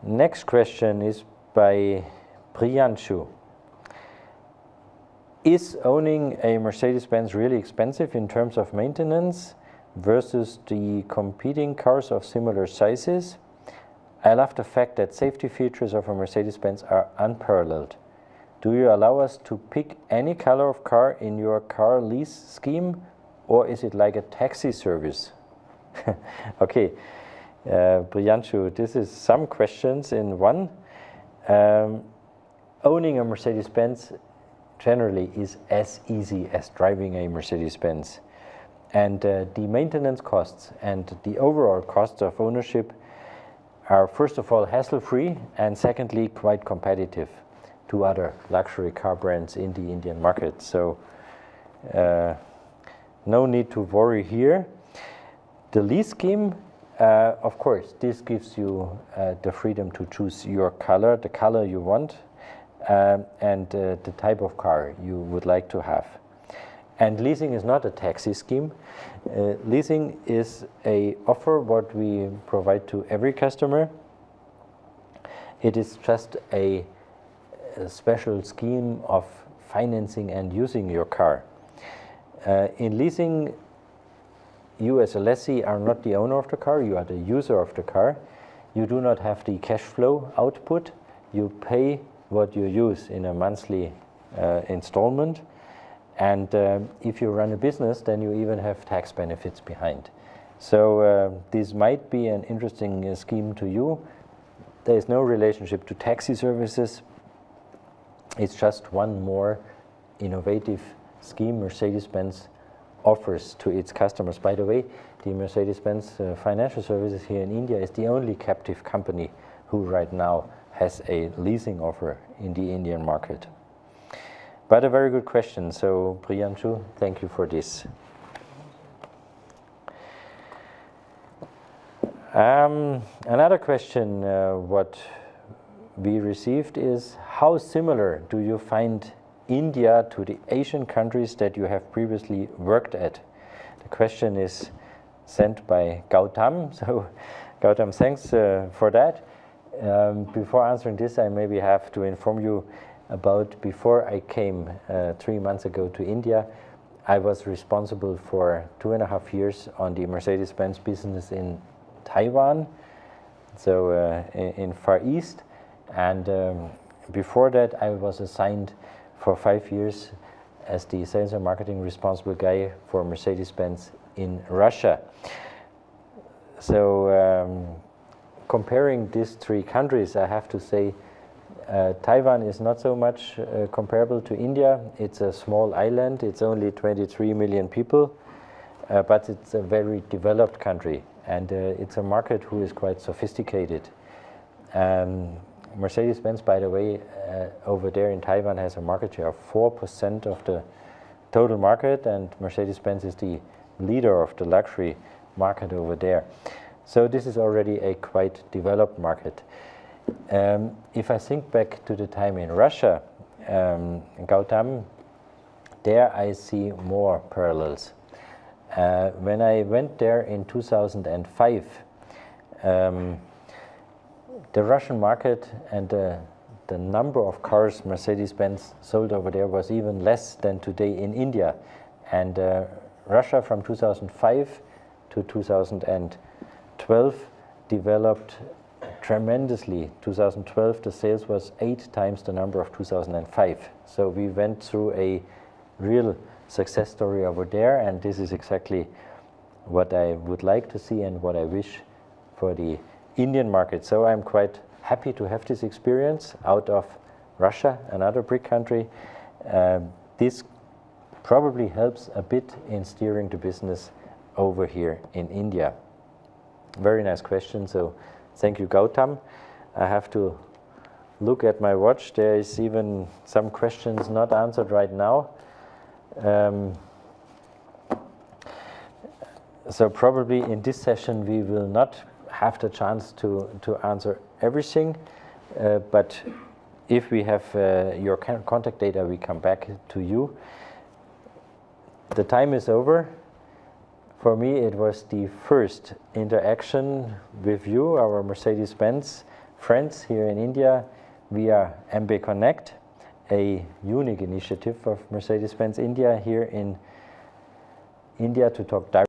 Next question is by Priyanshu. Is owning a Mercedes-Benz really expensive in terms of maintenance versus the competing cars of similar sizes? I love the fact that safety features of a Mercedes-Benz are unparalleled. Do you allow us to pick any color of car in your car lease scheme, or is it like a taxi service? Okay, Priyanshu, this is some questions in one. Owning a Mercedes-Benz generally is as easy as driving a Mercedes-Benz. And the maintenance costs and the overall costs of ownership are first of all hassle-free and secondly quite competitive to other luxury car brands in the Indian market. So no need to worry here. The lease scheme, of course, this gives you the freedom to choose your color, the color you want, and the type of car you would like to have. And leasing is not a taxi scheme. Leasing is an offer what we provide to every customer. It is just a special scheme of financing and using your car. In leasing, you as a lessee are not the owner of the car, you are the user of the car. You do not have the cash flow output. You pay what you use in a monthly installment. And if you run a business, then you even have tax benefits behind. So this might be an interesting scheme to you. There is no relationship to taxi services. It's just one more innovative scheme Mercedes-Benz offers to its customers. By the way, the Mercedes-Benz Financial Services here in India is the only captive company who right now has a leasing offer in the Indian market. But a very good question. So, Priyanshu, thank you for this. Another question what we received is, how similar do you find India to the Asian countries that you have previously worked at? The question is sent by Gautam. So, Gautam, thanks for that. Before answering this, I maybe have to inform you about before I came 3 months ago to India, I was responsible for 2.5 years on the Mercedes-Benz business in Taiwan, so in Far East, and before that I was assigned for 5 years as the sales and marketing responsible guy for Mercedes-Benz in Russia. So comparing these 3 countries, I have to say Taiwan is not so much comparable to India. It's a small island. It's only 23 million people, but it's a very developed country, and it's a market who is quite sophisticated. Mercedes-Benz, by the way, over there in Taiwan has a market share of 4% of the total market, and Mercedes-Benz is the leader of the luxury market over there. So this is already a quite developed market. If I think back to the time in Russia, Gautam, there I see more parallels. When I went there in 2005, the Russian market and the number of cars Mercedes-Benz sold over there was even less than today in India. And Russia from 2005 to 2012 developed tremendously. 2012, the sales was 8 times the number of 2005. So we went through a real success story over there, and this is exactly what I would like to see and what I wish for the Indian market. So I'm quite happy to have this experience out of Russia, another BRIC country. This probably helps a bit in steering the business over here in India. Very nice question. So thank you, Gautam. I have to look at my watch. There is even some questions not answered right now. So probably in this session we will not have the chance to answer everything, but if we have your contact data, we come back to you. The time is over. For me, it was the first interaction with you, our Mercedes-Benz friends here in India via MB Connect, a unique initiative of Mercedes-Benz India here in India to talk directly